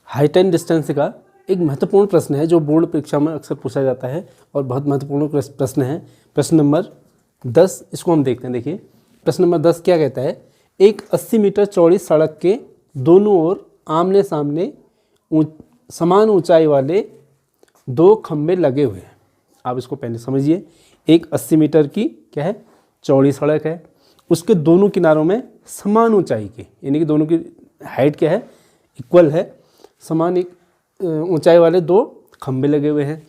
Height and distance का एक महत्वपूर्ण प्रश्न है जो बोर्ड परीक्षा में अक्सर पूछा जाता है और बहुत महत्वपूर्ण प्रश्न है। प्रश्न नंबर 10 इसको हम देखते हैं। देखिए प्रश्न नंबर 10 क्या कहता है, एक 80 मीटर चौड़ी सड़क के दोनों ओर आमने सामने समान ऊंचाई वाले दो खंभे लगे हुए हैं। आप इसको पहले समझिए, एक 80 मीटर की क्या है चौड़ी सड़क है, उसके दोनों किनारों में समान ऊंचाई के यानी कि दोनों की हाइट क्या है इक्वल है, समान एक ऊंचाई वाले दो खंभे लगे हुए हैं।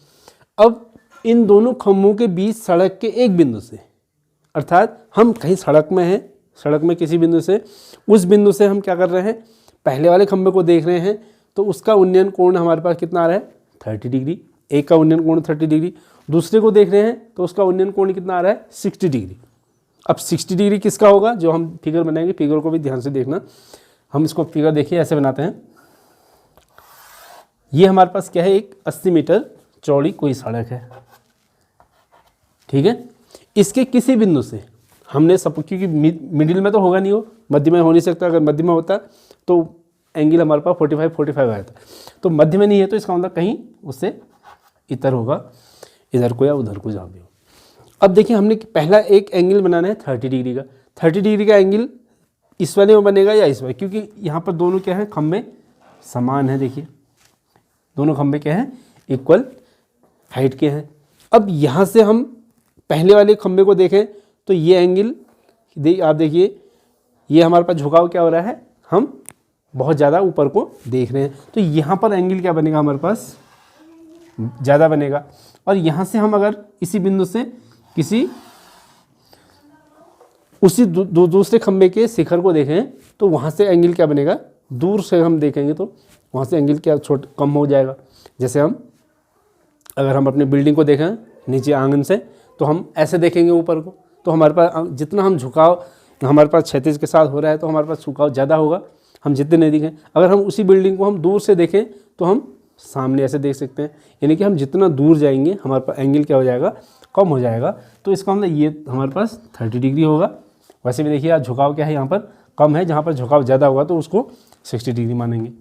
अब इन दोनों खंभों के बीच सड़क के एक बिंदु से, अर्थात हम कहीं सड़क में हैं, सड़क में किसी बिंदु से, उस बिंदु से हम क्या कर रहे हैं पहले वाले खंभे को देख रहे हैं, तो उसका उन्नयन कोण हमारे पास कितना आ रहा है 30 डिग्री। एक का उन्नयन कोण 30 डिग्री, दूसरे को देख रहे हैं तो उसका उन्नयन कोण कितना आ रहा है 60 डिग्री। अब 60 डिग्री किसका होगा, जो हम फिगर बनाएंगे, फिगर को भी ध्यान से देखना। हम इसको फिगर देखिए ऐसे बनाते हैं। ये हमारे पास क्या है, एक 80 मीटर चौड़ी कोई सड़क है, ठीक है। इसके किसी बिंदु से हमने सब, क्योंकि मिडिल में तो होगा नहीं, हो मध्य में हो नहीं सकता, अगर मध्य में होता तो एंगल हमारे पास 45 आया था, तो मध्य में नहीं है तो इसका मतलब कहीं उससे इधर होगा, इधर को या उधर को जहाँ भी हो। अब देखिए हमने पहला एक एंगल बनाना है 30 डिग्री का। 30 डिग्री का एंगल इस वाले में बनेगा या इस वाले, क्योंकि यहाँ पर दोनों क्या है खंभे समान है। देखिए दोनों खंभे क्या हैं इक्वल हाइट के हैं। अब यहाँ से हम पहले वाले खंभे को देखें तो ये एंगल आप देखिए, ये हमारे पास झुकाव क्या हो रहा है, हम बहुत ज़्यादा ऊपर को देख रहे हैं, तो यहाँ पर एंगल क्या बनेगा हमारे पास ज़्यादा बनेगा। और यहाँ से हम अगर इसी बिंदु से किसी उसी दूसरे खंभे के शिखर को देखें तो वहाँ से एंगल क्या बनेगा, दूर से हम देखेंगे तो वहाँ से एंगल क्या कम हो जाएगा। जैसे अगर हम अपनी बिल्डिंग को देखें नीचे आंगन से तो हम ऐसे देखेंगे ऊपर को, तो हमारे पास जितना हम झुकाव हमारे पास क्षैतिज के साथ हो रहा है तो हमारे पास झुकाव ज़्यादा होगा, हम जितने नहीं दिखें। अगर हम उसी बिल्डिंग को हम दूर से देखें तो हम सामने ऐसे देख सकते हैं, यानी कि हम जितना दूर जाएंगे हमारे पास एंगल क्या हो जाएगा कम हो जाएगा। तो इसका मतलब ये हमारे पास 30 डिग्री होगा। वैसे भी देखिए झुकाव क्या है यहाँ पर कम है, जहाँ पर झुकाव ज़्यादा होगा तो उसको 60 डिग्री मानेंगे।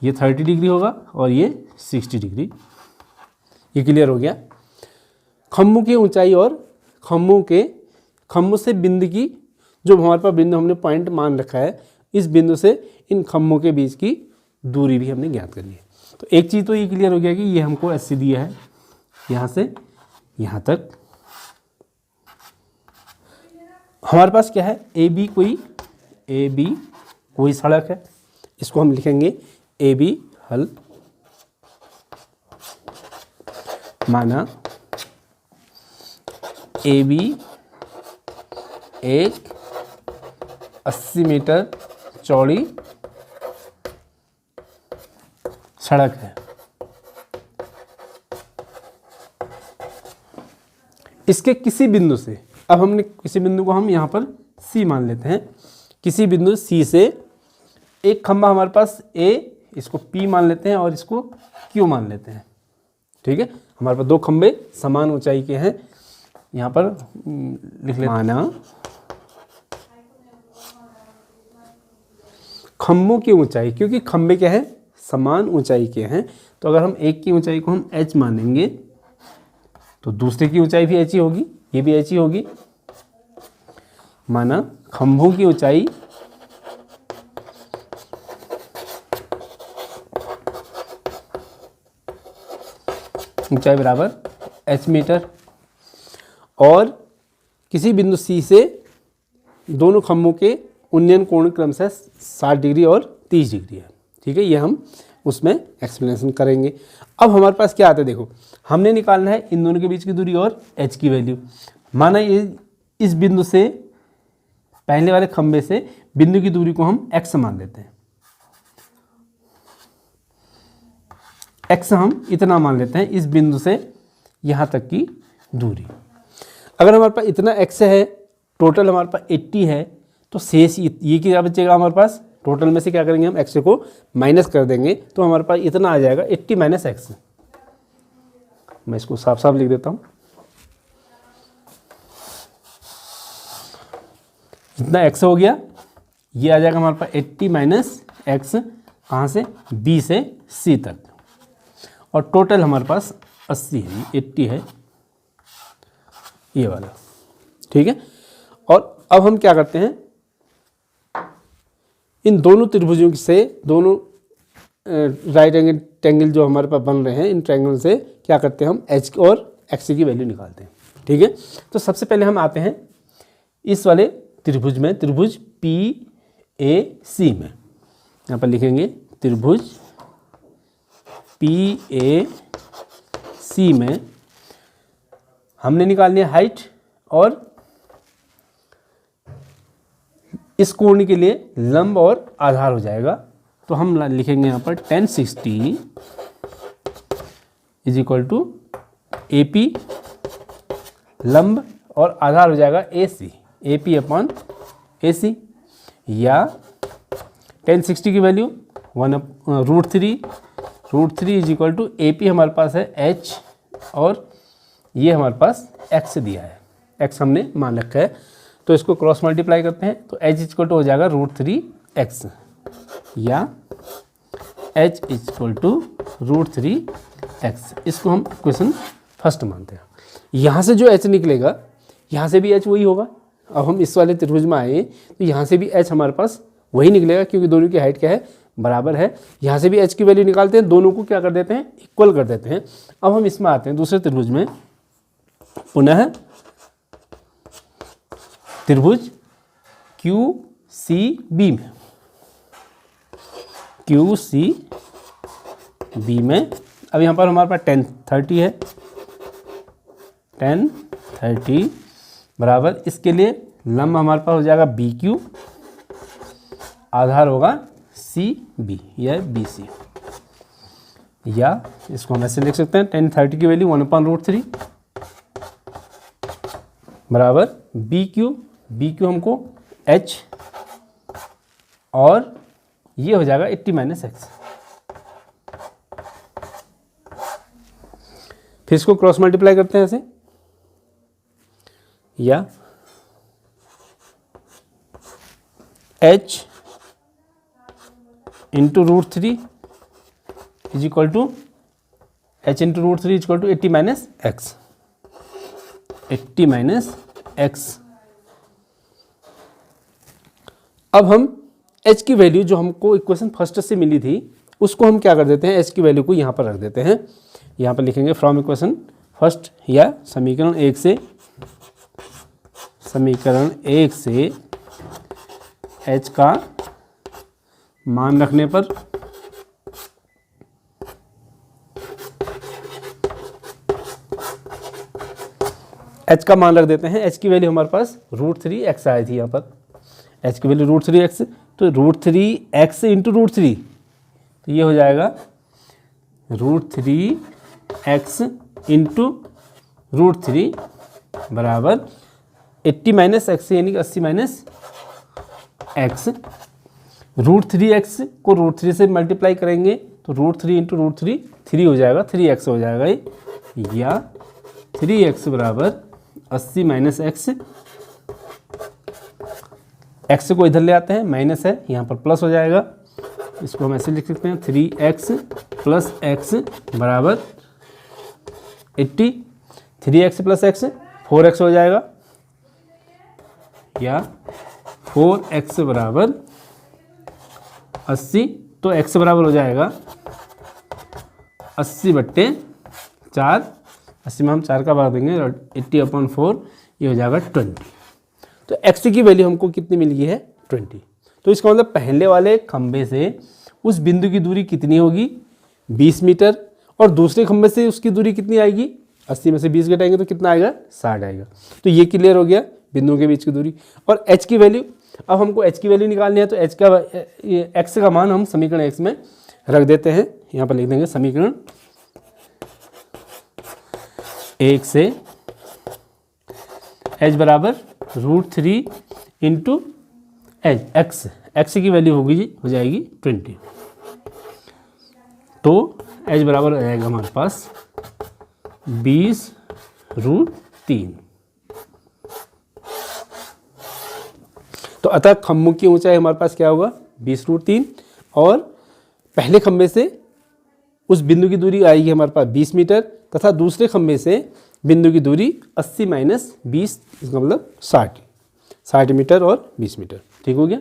ये 30 डिग्री होगा और ये 60 डिग्री। ये क्लियर हो गया। खंभों की ऊंचाई और खंभों से बिंदु की, जो हमारे पास बिंदु हमने पॉइंट मान रखा है, इस बिंदु से इन खंभों के बीच की दूरी भी हमने ज्ञात करनी है। तो एक चीज़ तो ये क्लियर हो गया कि ये हमको ऐसे दिया है, यहाँ से यहाँ तक हमारे पास क्या है ए बी कोई सड़क है, इसको हम लिखेंगे ए बी हल। माना ए बी एक 80 मीटर चौड़ी सड़क है। इसके किसी बिंदु से, अब हमने किसी बिंदु को हम यहाँ पर C मान लेते हैं, किसी बिंदु C से एक खंभा हमारे पास A, इसको P मान लेते हैं और इसको Q मान लेते हैं, ठीक है। हमारे पास दो खंभे समान ऊंचाई के हैं, यहाँ पर लिख लेते हैं। माना खंभों की ऊंचाई, क्योंकि खंभे क्या है समान ऊंचाई के हैं, तो अगर हम एक की ऊंचाई को हम h मानेंगे तो दूसरे की ऊंचाई भी h ही होगी, ये भी h ही होगी। माना खंभों की ऊंचाई बराबर h मीटर, और किसी बिंदु C से दोनों खंभों के उन्नयन कोण क्रमशः 60 डिग्री और 30 डिग्री है, ठीक है। ये हम उसमें एक्सप्लेनेशन करेंगे। अब हमारे पास क्या आता है, देखो हमने निकालना है इन दोनों के बीच की दूरी और h की वैल्यू। माना ये इस बिंदु से पहले वाले खंभे से बिंदु की दूरी को हम x मान लेते हैं, x हम इतना मान लेते हैं, इस बिंदु से यहाँ तक की दूरी। अगर हमारे पास इतना x है, टोटल हमारे पास 80 है, तो शेष ये क्या बचेगा हमारे पास, टोटल में से क्या करेंगे हम x को माइनस कर देंगे, तो हमारे पास इतना आ जाएगा 80 माइनस x। मैं इसको साफ साफ लिख देता हूँ, इतना x हो गया, ये आ जाएगा हमारे पास 80 माइनस x, कहाँ से, बी से सी तक, और टोटल हमारे पास 80 है, 80 है ये वाला, ठीक है। और अब हम क्या करते हैं, इन दोनों त्रिभुजों से, दोनों राइट एंगल जो हमारे पास बन रहे हैं, इन ट्रायंगल से क्या करते हैं हम, एच और एक्स की वैल्यू निकालते हैं, ठीक है। तो सबसे पहले हम आते हैं इस वाले त्रिभुज में, त्रिभुज पी ए सी में। यहाँ पर लिखेंगे त्रिभुज पी ए सी में हमने निकालनी है हाइट, और इस कोण के लिए लंब और आधार हो जाएगा। तो हम लिखेंगे यहाँ पर 1060 is equal to A P लंब, और आधार हो जाएगा ए सी, ए पी अपॉन ए सी, या 1060 की value √3 is equal to A P हमारे पास है h, और ये हमारे पास x दिया है, x हमने मान रखा है। तो इसको क्रॉस मल्टीप्लाई करते हैं, तो h इक्वल टू हो जाएगा √3x, या h इक्वल टू √3x। इसको हम इक्वेशन फर्स्ट मानते हैं। यहाँ से जो h निकलेगा, यहाँ से भी h वही होगा। अब हम इस वाले त्रिभुज में आए तो यहाँ से भी h हमारे पास वही निकलेगा, क्योंकि दोनों की हाइट क्या है, बराबर है। यहाँ से भी h की वैल्यू निकालते हैं, दोनों को क्या कर देते हैं, इक्वल कर देते हैं। अब हम इसमें आते हैं दूसरे त्रिभुज में, पुनः त्रिभुज क्यू सी बी में, क्यू सी बी में अब यहाँ पर हमारे पास 1030 है, 1030 बराबर, इसके लिए लंब हमारे पास हो जाएगा बी क्यू, आधार होगा सी बी, यह बी सी, या इसको हम ऐसे लिख सकते हैं 1030 की वैल्यू 1/√3 बराबर बी क्यू हमको h, और ये हो जाएगा 80 - x। फिर इसको क्रॉस मल्टीप्लाई करते हैं ऐसे, या h into √3 is equal to h into √3 is equal to 80 - x, 80 - x। अब हम h की वैल्यू जो हमको इक्वेशन फर्स्ट से मिली थी, उसको हम क्या कर देते हैं, h की वैल्यू को यहाँ पर रख देते हैं। यहाँ पर लिखेंगे फ्रॉम इक्वेशन फर्स्ट, या समीकरण 1 से, समीकरण 1 से h का मान रखने पर h का मान रख देते हैं। h की वैल्यू हमारे पास √3x आई थी, यहाँ पर h की वैल्यू √3x, तो √3x इंटू √3, तो ये हो जाएगा √3x इंटू √3 बराबर 80 - x, यानी कि 80 - x। √3x को √3 से मल्टीप्लाई करेंगे तो √3 इंटू √3 3 हो जाएगा, 3x हो जाएगा ये, या 3x बराबर 80 - x। x को इधर ले आते हैं, माइनस है, यहाँ पर प्लस हो जाएगा। इसको हम ऐसे लिख सकते हैं 3x + x बराबर 80, 3x + x 4x हो जाएगा, या 4x बराबर 80। तो x बराबर हो जाएगा 80/4, 80 में हम 4 का भाग देंगे, 80/4 ये हो जाएगा 20। तो x की वैल्यू हमको कितनी मिल गई है, 20। तो इसका मतलब पहले वाले खंबे से उस बिंदु की दूरी कितनी होगी, 20 मीटर, और दूसरे खंबे से उसकी दूरी कितनी आएगी, 80 में से 20 घटाएंगे तो कितना आएगा, 60 आएगा। तो ये क्लियर हो गया बिंदुओं के बीच की दूरी। और h की वैल्यू, अब हमको h की वैल्यू निकालनी है, तो h का x का मान हम समीकरण x में रख देते हैं। यहाँ पर लिख देंगे समीकरण 1 से h बराबर √3 इंटू x की वैल्यू हो जाएगी 20। तो h बराबर आ जाएगा हमारे पास 20√3। तो अतः खम्भों की ऊंचाई हमारे पास क्या होगा, 20√3, और पहले खंबे से उस बिंदु की दूरी आएगी हमारे पास 20 मीटर तथा दूसरे खंबे से बिंदु की दूरी 80 - 20, इसका मतलब 60 मीटर और 20 मीटर। ठीक हो गया।